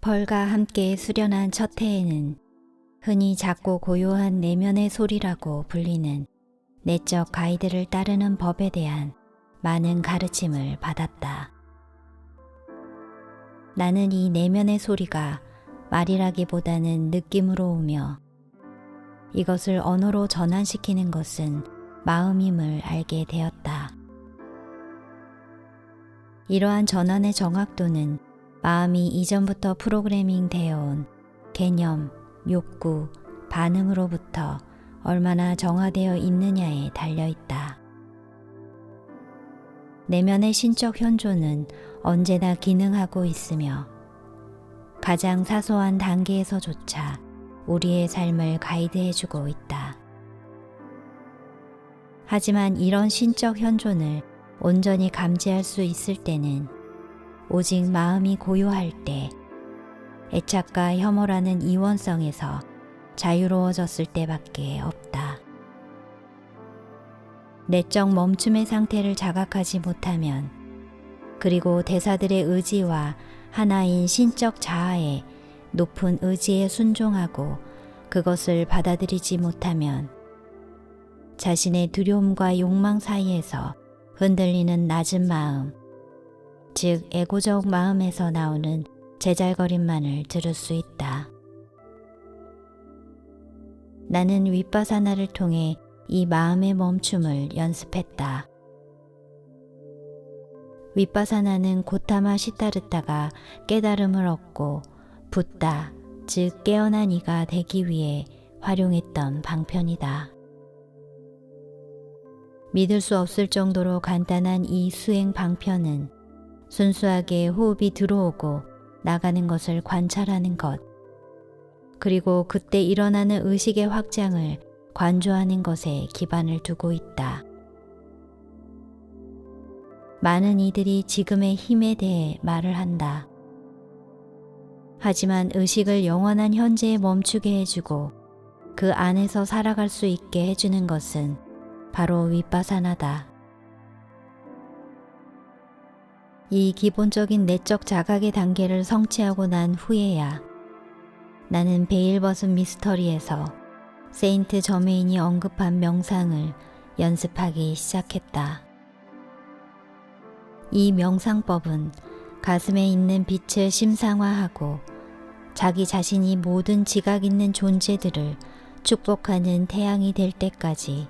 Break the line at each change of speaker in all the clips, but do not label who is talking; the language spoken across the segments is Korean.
벌과 함께 수련한 첫 해에는 흔히 작고 고요한 내면의 소리라고 불리는 내적 가이드를 따르는 법에 대한 많은 가르침을 받았다. 나는 이 내면의 소리가 말이라기보다는 느낌으로 오며 이것을 언어로 전환시키는 것은 마음임을 알게 되었다. 이러한 전환의 정확도는 마음이 이전부터 프로그래밍 되어온 개념, 욕구, 반응으로부터 얼마나 정화되어 있느냐에 달려있다. 내면의 신적 현존은 언제나 기능하고 있으며 가장 사소한 단계에서조차 우리의 삶을 가이드해주고 있다. 하지만 이런 신적 현존을 온전히 감지할 수 있을 때는 오직 마음이 고요할 때, 애착과 혐오라는 이원성에서 자유로워졌을 때밖에 없다. 내적 멈춤의 상태를 자각하지 못하면, 그리고 대사들의 의지와 하나인 신적 자아의 높은 의지에 순종하고 그것을 받아들이지 못하면 자신의 두려움과 욕망 사이에서 흔들리는 낮은 마음, 즉 에고적 마음에서 나오는 제잘거림만을 들을 수 있다. 나는 윗바사나를 통해 이 마음의 멈춤을 연습했다. 윗바사나는 고타마 시타르타가 깨달음을 얻고 붓다, 즉 깨어난 이가 되기 위해 활용했던 방편이다. 믿을 수 없을 정도로 간단한 이 수행 방편은 순수하게 호흡이 들어오고 나가는 것을 관찰하는 것, 그리고 그때 일어나는 의식의 확장을 관조하는 것에 기반을 두고 있다. 많은 이들이 지금의 힘에 대해 말을 한다. 하지만 의식을 영원한 현재에 멈추게 해주고 그 안에서 살아갈 수 있게 해주는 것은 바로 윗바사나다. 이 기본적인 내적 자각의 단계를 성취하고 난 후에야 나는 베일 벗은 미스터리에서 세인트 저메인이 언급한 명상을 연습하기 시작했다. 이 명상법은 가슴에 있는 빛을 심상화하고 자기 자신이 모든 지각 있는 존재들을 축복하는 태양이 될 때까지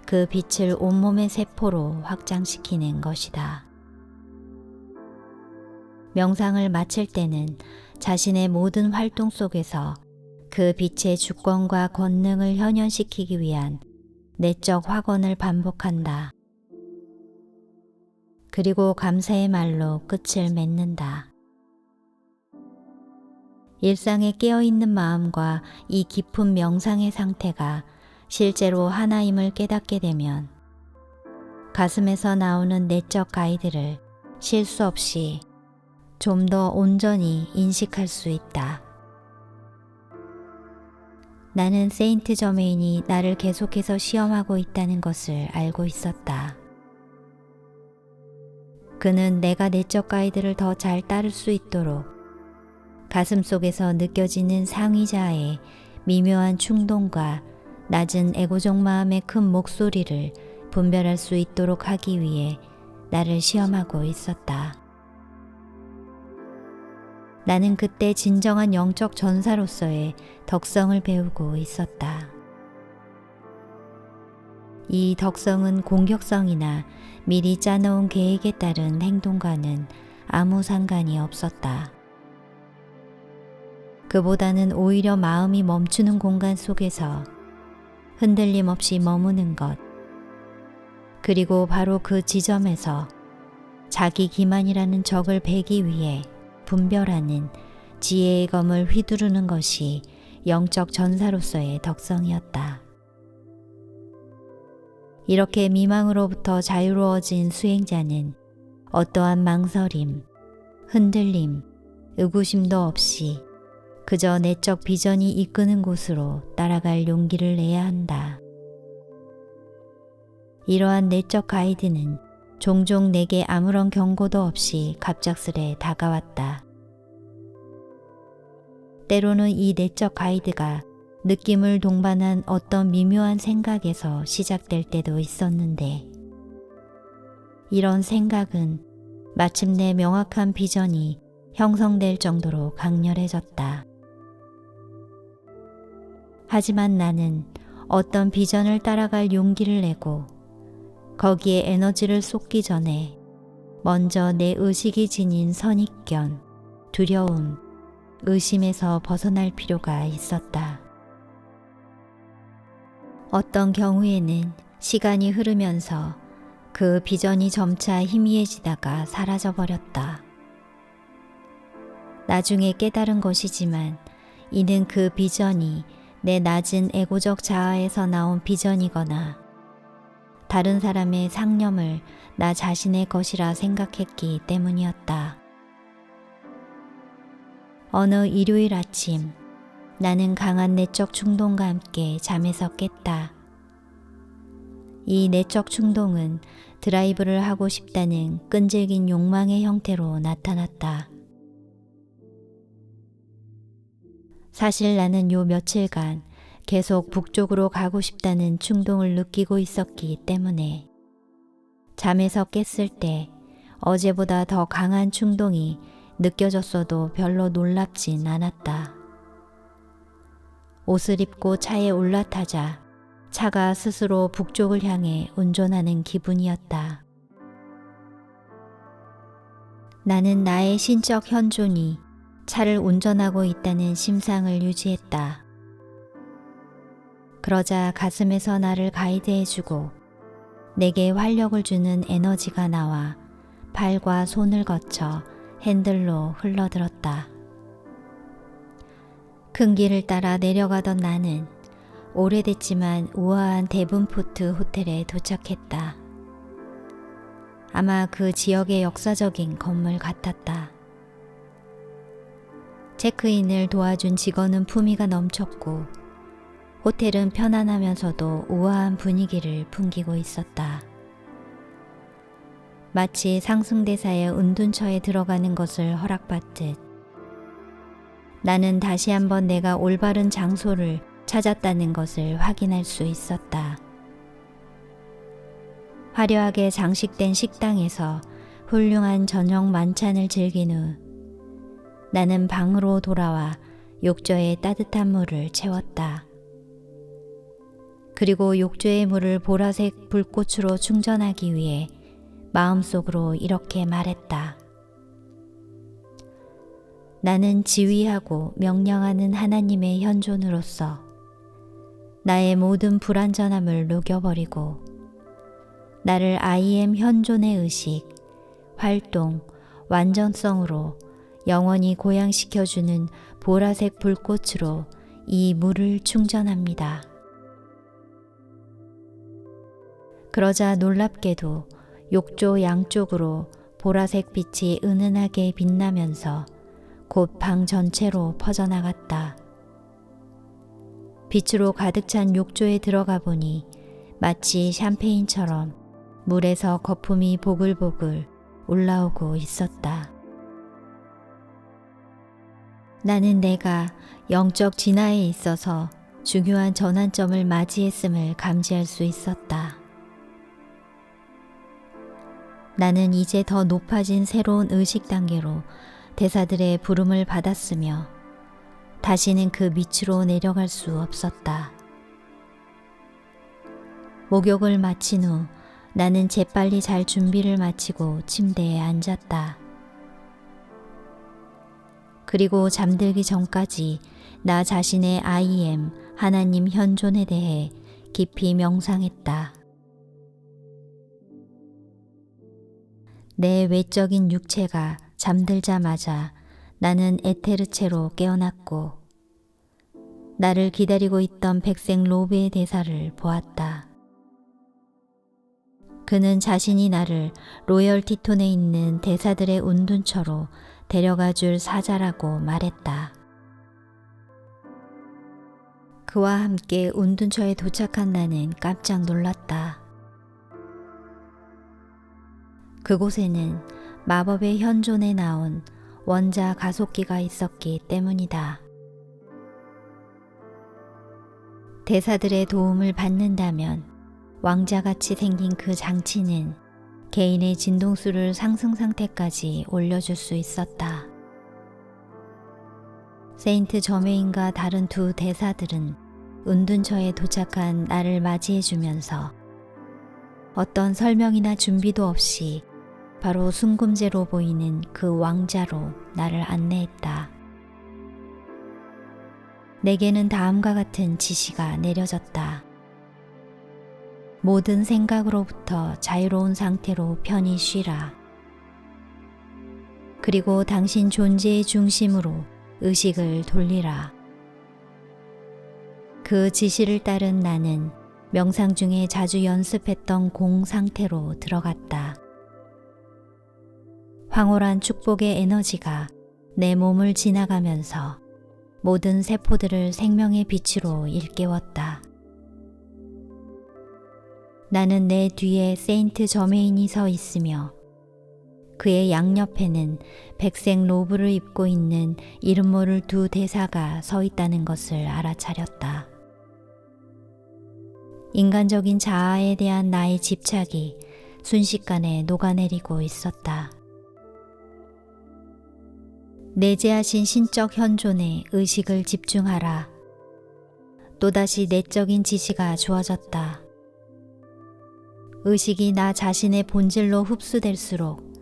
그 빛을 온몸의 세포로 확장시키는 것이다. 명상을 마칠 때는 자신의 모든 활동 속에서 그 빛의 주권과 권능을 현현시키기 위한 내적 확언을 반복한다. 그리고 감사의 말로 끝을 맺는다. 일상에 깨어있는 마음과 이 깊은 명상의 상태가 실제로 하나임을 깨닫게 되면 가슴에서 나오는 내적 가이드를 실수 없이 좀 더 온전히 인식할 수 있다. 나는 세인트 저메인이 나를 계속해서 시험하고 있다는 것을 알고 있었다. 그는 내가 내적 가이드를 더 잘 따를 수 있도록 가슴 속에서 느껴지는 상위자의 미묘한 충동과 낮은 에고적 마음의 큰 목소리를 분별할 수 있도록 하기 위해 나를 시험하고 있었다. 나는 그때 진정한 영적 전사로서의 덕성을 배우고 있었다. 이 덕성은 공격성이나 미리 짜놓은 계획에 따른 행동과는 아무 상관이 없었다. 그보다는 오히려 마음이 멈추는 공간 속에서 흔들림 없이 머무는 것, 그리고 바로 그 지점에서 자기 기만이라는 적을 베기 위해 분별하는 지혜의 검을 휘두르는 것이 영적 전사로서의 덕성이었다. 이렇게 미망으로부터 자유로워진 수행자는 어떠한 망설임, 흔들림, 의구심도 없이 그저 내적 비전이 이끄는 곳으로 따라갈 용기를 내야 한다. 이러한 내적 가이드는 종종 내게 아무런 경고도 없이 갑작스레 다가왔다. 때로는 이 내적 가이드가 느낌을 동반한 어떤 미묘한 생각에서 시작될 때도 있었는데, 이런 생각은 마침내 명확한 비전이 형성될 정도로 강렬해졌다. 하지만 나는 어떤 비전을 따라갈 용기를 내고 거기에 에너지를 쏟기 전에 먼저 내 의식이 지닌 선입견, 두려움, 의심에서 벗어날 필요가 있었다. 어떤 경우에는 시간이 흐르면서 그 비전이 점차 희미해지다가 사라져버렸다. 나중에 깨달은 것이지만 이는 그 비전이 내 낮은 에고적 자아에서 나온 비전이거나 다른 사람의 상념을 나 자신의 것이라 생각했기 때문이었다. 어느 일요일 아침, 나는 강한 내적 충동과 함께 잠에서 깼다. 이 내적 충동은 드라이브를 하고 싶다는 끈질긴 욕망의 형태로 나타났다. 사실 나는 요 며칠간 계속 북쪽으로 가고 싶다는 충동을 느끼고 있었기 때문에 잠에서 깼을 때 어제보다 더 강한 충동이 느껴졌어도 별로 놀랍진 않았다. 옷을 입고 차에 올라타자 차가 스스로 북쪽을 향해 운전하는 기분이었다. 나는 나의 신적 현존이 차를 운전하고 있다는 심상을 유지했다. 그러자 가슴에서 나를 가이드해주고 내게 활력을 주는 에너지가 나와 발과 손을 거쳐 핸들로 흘러들었다. 큰 길을 따라 내려가던 나는 오래됐지만 우아한 데븐포트 호텔에 도착했다. 아마 그 지역의 역사적인 건물 같았다. 체크인을 도와준 직원은 품위가 넘쳤고 호텔은 편안하면서도 우아한 분위기를 풍기고 있었다. 마치 상승대사의 은둔처에 들어가는 것을 허락받듯 나는 다시 한번 내가 올바른 장소를 찾았다는 것을 확인할 수 있었다. 화려하게 장식된 식당에서 훌륭한 저녁 만찬을 즐긴 후 나는 방으로 돌아와 욕조에 따뜻한 물을 채웠다. 그리고 욕조의 물을 보라색 불꽃으로 충전하기 위해 마음속으로 이렇게 말했다. 나는 지휘하고 명령하는 하나님의 현존으로서 나의 모든 불완전함을 녹여버리고 나를 I am 현존의 의식, 활동, 완전성으로 영원히 고양시켜주는 보라색 불꽃으로 이 물을 충전합니다. 그러자 놀랍게도 욕조 양쪽으로 보라색 빛이 은은하게 빛나면서 곧 방 전체로 퍼져나갔다. 빛으로 가득 찬 욕조에 들어가 보니 마치 샴페인처럼 물에서 거품이 보글보글 올라오고 있었다. 나는 내가 영적 진화에 있어서 중요한 전환점을 맞이했음을 감지할 수 있었다. 나는 이제 더 높아진 새로운 의식 단계로 대사들의 부름을 받았으며 다시는 그 밑으로 내려갈 수 없었다. 목욕을 마친 후 나는 재빨리 잘 준비를 마치고 침대에 앉았다. 그리고 잠들기 전까지 나 자신의 I am 하나님 현존에 대해 깊이 명상했다. 내 외적인 육체가 잠들자마자 나는 에테르체로 깨어났고 나를 기다리고 있던 백색 로브의 대사를 보았다. 그는 자신이 나를 로열 티톤에 있는 대사들의 운둔처로 데려가 줄 사자라고 말했다. 그와 함께 운둔처에 도착한 나는 깜짝 놀랐다. 그곳에는 마법의 현존에 나온 원자 가속기가 있었기 때문이다. 대사들의 도움을 받는다면 왕자같이 생긴 그 장치는 개인의 진동수를 상승 상태까지 올려줄 수 있었다. 세인트 저메인과 다른 두 대사들은 운둔처에 도착한 나를 맞이해주면서 어떤 설명이나 준비도 없이 바로 순금제로 보이는 그 왕자로 나를 안내했다. 내게는 다음과 같은 지시가 내려졌다. 모든 생각으로부터 자유로운 상태로 편히 쉬라. 그리고 당신 존재의 중심으로 의식을 돌리라. 그 지시를 따른 나는 명상 중에 자주 연습했던 공 상태로 들어갔다. 황홀한 축복의 에너지가 내 몸을 지나가면서 모든 세포들을 생명의 빛으로 일깨웠다. 나는 내 뒤에 세인트 저메인이 서 있으며 그의 양옆에는 백색 로브를 입고 있는 이름 모를 두 대사가 서 있다는 것을 알아차렸다. 인간적인 자아에 대한 나의 집착이 순식간에 녹아내리고 있었다. 내재하신 신적 현존에 의식을 집중하라. 또다시 내적인 지시가 주어졌다. 의식이 나 자신의 본질로 흡수될수록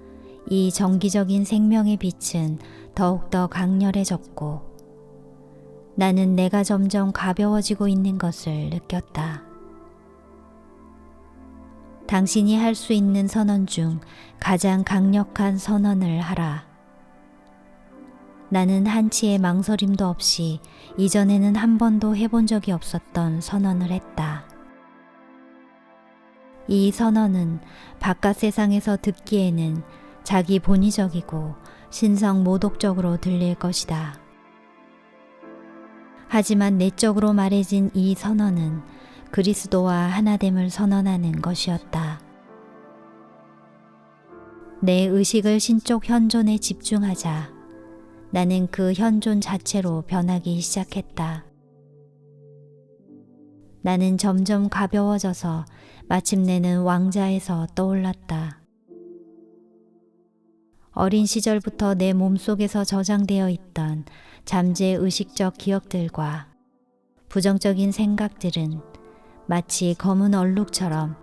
이 정기적인 생명의 빛은 더욱더 강렬해졌고 나는 내가 점점 가벼워지고 있는 것을 느꼈다. 당신이 할 수 있는 선언 중 가장 강력한 선언을 하라. 나는 한치의 망설임도 없이 이전에는 한 번도 해본 적이 없었던 선언을 했다. 이 선언은 바깥 세상에서 듣기에는 자기 본의적이고 신성 모독적으로 들릴 것이다. 하지만 내적으로 말해진 이 선언은 그리스도와 하나됨을 선언하는 것이었다. 내 의식을 신적 현존에 집중하자 나는 그 현존 자체로 변하기 시작했다. 나는 점점 가벼워져서 마침내는 왕자에서 떠올랐다. 어린 시절부터 내 몸속에서 저장되어 있던 잠재 의식적 기억들과 부정적인 생각들은 마치 검은 얼룩처럼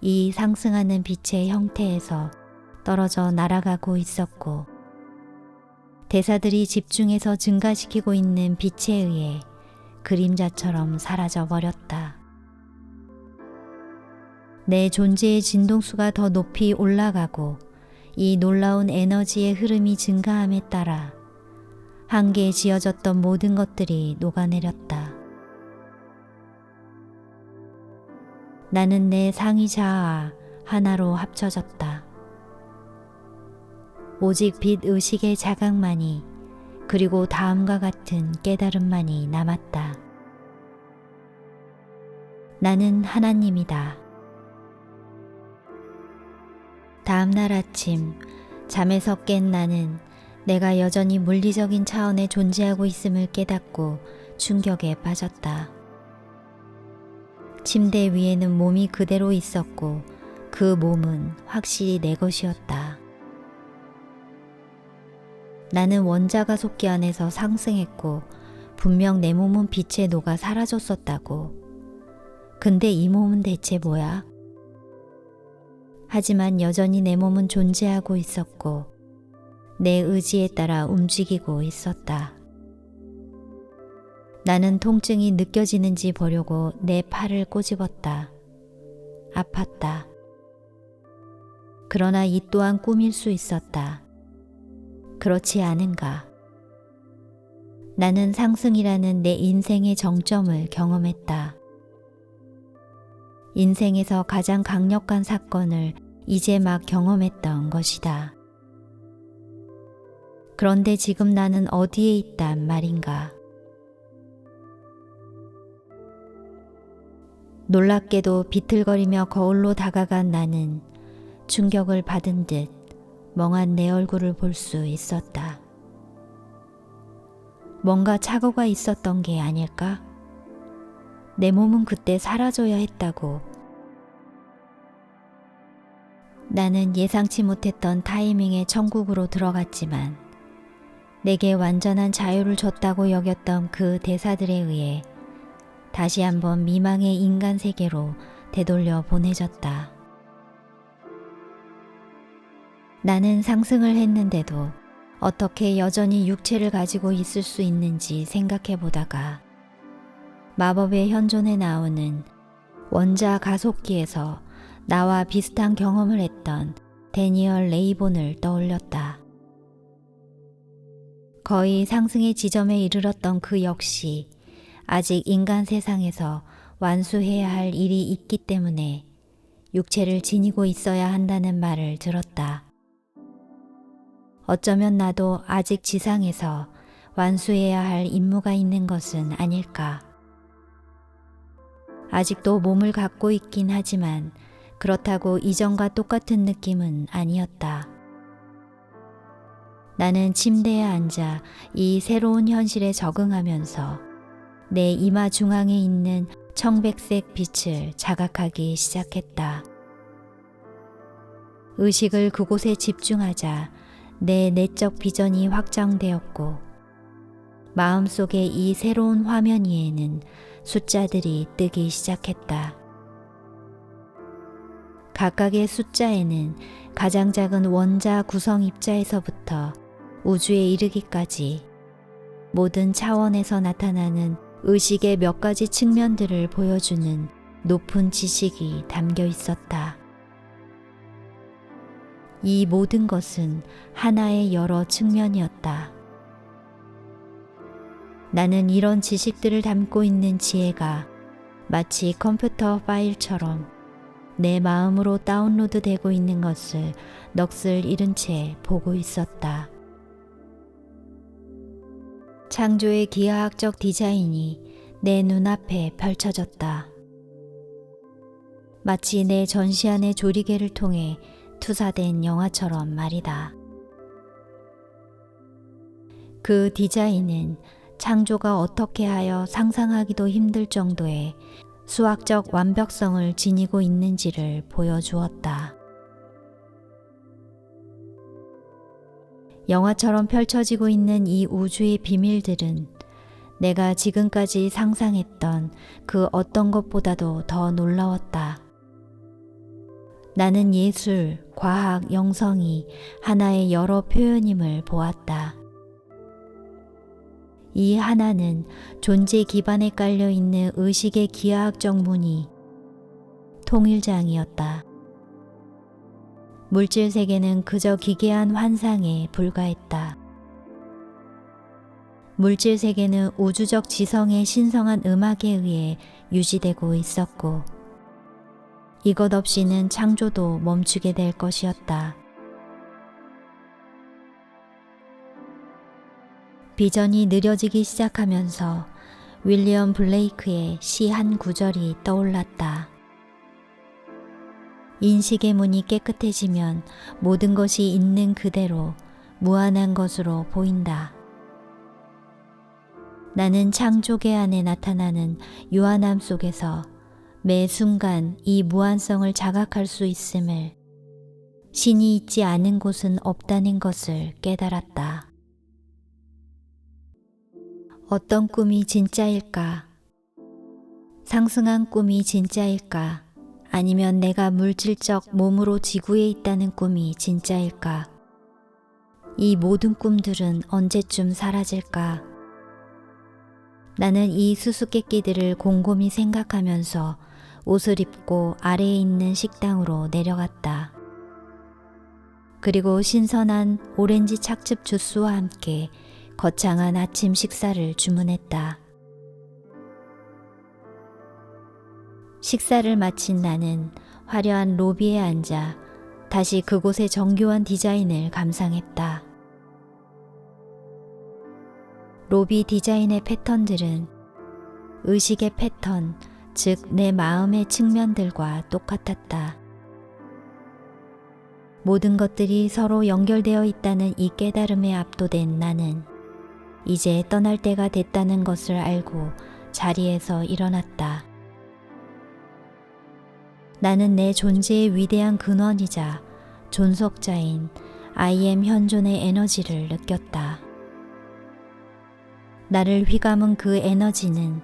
이 상승하는 빛의 형태에서 떨어져 날아가고 있었고 대사들이 집중해서 증가시키고 있는 빛에 의해 그림자처럼 사라져 버렸다. 내 존재의 진동수가 더 높이 올라가고 이 놀라운 에너지의 흐름이 증가함에 따라 한계에 지어졌던 모든 것들이 녹아내렸다. 나는 내 상위 자아와 하나로 합쳐졌다. 오직 빛 의식의 자각만이 그리고 다음과 같은 깨달음만이 남았다. 나는 하나님이다. 다음날 아침 잠에서 깬 나는 내가 여전히 물리적인 차원에 존재하고 있음을 깨닫고 충격에 빠졌다. 침대 위에는 몸이 그대로 있었고 그 몸은 확실히 내 것이었다. 나는 원자가속기 안에서 상승했고 분명 내 몸은 빛에 녹아 사라졌었다고. 근데 이 몸은 대체 뭐야? 하지만 여전히 내 몸은 존재하고 있었고 내 의지에 따라 움직이고 있었다. 나는 통증이 느껴지는지 보려고 내 팔을 꼬집었다. 아팠다. 그러나 이 또한 꿈일 수 있었다. 그렇지 않은가? 나는 상승이라는 내 인생의 정점을 경험했다. 인생에서 가장 강력한 사건을 이제 막 경험했던 것이다. 그런데 지금 나는 어디에 있단 말인가? 놀랍게도 비틀거리며 거울로 다가간 나는 충격을 받은 듯 멍한 내 얼굴을 볼 수 있었다. 뭔가 착오가 있었던 게 아닐까? 내 몸은 그때 사라져야 했다고. 나는 예상치 못했던 타이밍에 천국으로 들어갔지만 내게 완전한 자유를 줬다고 여겼던 그 대사들에 의해 다시 한번 미망의 인간 세계로 되돌려 보내졌다. 나는 상승을 했는데도 어떻게 여전히 육체를 가지고 있을 수 있는지 생각해 보다가 마법의 현존에 나오는 원자 가속기에서 나와 비슷한 경험을 했던 데니얼 레이본을 떠올렸다. 거의 상승의 지점에 이르렀던 그 역시 아직 인간 세상에서 완수해야 할 일이 있기 때문에 육체를 지니고 있어야 한다는 말을 들었다. 어쩌면 나도 아직 지상에서 완수해야 할 임무가 있는 것은 아닐까. 아직도 몸을 갖고 있긴 하지만 그렇다고 이전과 똑같은 느낌은 아니었다. 나는 침대에 앉아 이 새로운 현실에 적응하면서 내 이마 중앙에 있는 청백색 빛을 자각하기 시작했다. 의식을 그곳에 집중하자 내 내적 비전이 확장되었고 마음속에 이 새로운 화면 위에는 숫자들이 뜨기 시작했다. 각각의 숫자에는 가장 작은 원자 구성 입자에서부터 우주에 이르기까지 모든 차원에서 나타나는 의식의 몇 가지 측면들을 보여주는 높은 지식이 담겨 있었다. 이 모든 것은 하나의 여러 측면이었다. 나는 이런 지식들을 담고 있는 지혜가 마치 컴퓨터 파일처럼 내 마음으로 다운로드 되고 있는 것을 넋을 잃은 채 보고 있었다. 창조의 기하학적 디자인이 내 눈앞에 펼쳐졌다. 마치 내 전시 안의 조리개를 통해 투사된 영화처럼 말이다. 그 디자인은 창조가 어떻게 하여 상상하기도 힘들 정도의 수학적 완벽성을 지니고 있는지를 보여주었다. 영화처럼 펼쳐지고 있는 이 우주의 비밀들은 내가 지금까지 상상했던 그 어떤 것보다도 더 놀라웠다. 나는 예술, 과학, 영성이 하나의 여러 표현임을 보았다. 이 하나는 존재 기반에 깔려 있는 의식의 기하학적 문이 통일장이었다. 물질 세계는 그저 기괴한 환상에 불과했다. 물질 세계는 우주적 지성의 신성한 음악에 의해 유지되고 있었고 이것 없이는 창조도 멈추게 될 것이었다. 비전이 느려지기 시작하면서 윌리엄 블레이크의 시 한 구절이 떠올랐다. 인식의 문이 깨끗해지면 모든 것이 있는 그대로 무한한 것으로 보인다. 나는 창조계 안에 나타나는 유한함 속에서 매 순간 이 무한성을 자각할 수 있음을, 신이 있지 않은 곳은 없다는 것을 깨달았다. 어떤 꿈이 진짜일까? 상승한 꿈이 진짜일까? 아니면 내가 물질적 몸으로 지구에 있다는 꿈이 진짜일까? 이 모든 꿈들은 언제쯤 사라질까? 나는 이 수수께끼들을 곰곰이 생각하면서 옷을 입고 아래에 있는 식당으로 내려갔다. 그리고 신선한 오렌지 착즙 주스와 함께 거창한 아침 식사를 주문했다. 식사를 마친 나는 화려한 로비에 앉아 다시 그곳의 정교한 디자인을 감상했다. 로비 디자인의 패턴들은 의식의 패턴, 즉 내 마음의 측면들과 똑같았다. 모든 것들이 서로 연결되어 있다는 이 깨달음에 압도된 나는 이제 떠날 때가 됐다는 것을 알고 자리에서 일어났다. 나는 내 존재의 위대한 근원이자 존속자인 I am 현존의 에너지를 느꼈다. 나를 휘감은 그 에너지는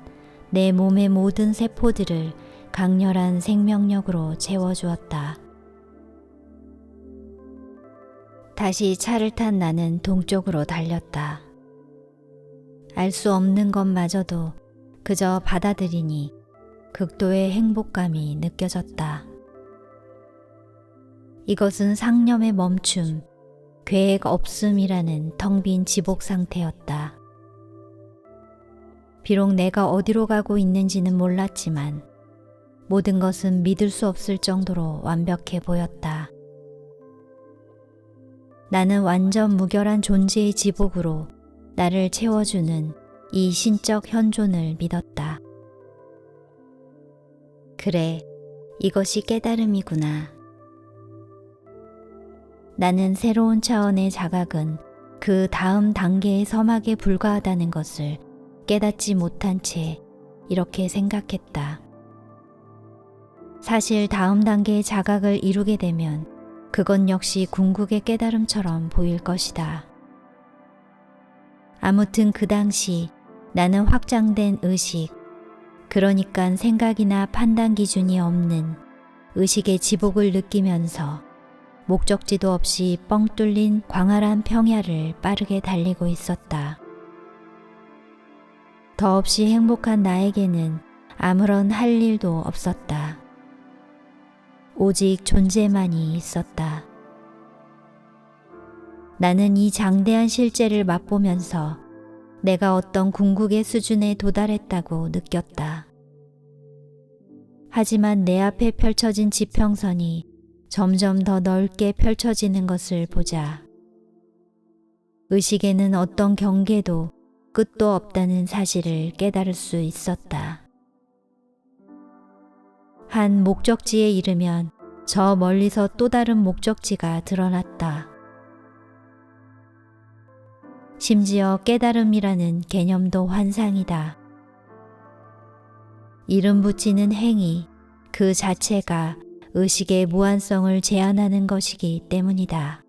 내 몸의 모든 세포들을 강렬한 생명력으로 채워주었다. 다시 차를 탄 나는 동쪽으로 달렸다. 알 수 없는 것마저도 그저 받아들이니 극도의 행복감이 느껴졌다. 이것은 상념의 멈춤, 계획 없음이라는 텅 빈 지복 상태였다. 비록 내가 어디로 가고 있는지는 몰랐지만 모든 것은 믿을 수 없을 정도로 완벽해 보였다. 나는 완전 무결한 존재의 지복으로 나를 채워주는 이 신적 현존을 믿었다. 그래, 이것이 깨달음이구나. 나는 새로운 차원의 자각은 그 다음 단계의 서막에 불과하다는 것을 깨닫지 못한 채 이렇게 생각했다. 사실 다음 단계의 자각을 이루게 되면 그건 역시 궁극의 깨달음처럼 보일 것이다. 아무튼 그 당시 나는 확장된 의식, 그러니까 생각이나 판단 기준이 없는 의식의 지복을 느끼면서 목적지도 없이 뻥 뚫린 광활한 평야를 빠르게 달리고 있었다. 더없이 행복한 나에게는 아무런 할 일도 없었다. 오직 존재만이 있었다. 나는 이 장대한 실제를 맛보면서 내가 어떤 궁극의 수준에 도달했다고 느꼈다. 하지만 내 앞에 펼쳐진 지평선이 점점 더 넓게 펼쳐지는 것을 보자 의식에는 어떤 경계도 끝도 없다는 사실을 깨달을 수 있었다. 한 목적지에 이르면 저 멀리서 또 다른 목적지가 드러났다. 심지어 깨달음이라는 개념도 환상이다. 이름 붙이는 행위 그 자체가 의식의 무한성을 제한하는 것이기 때문이다.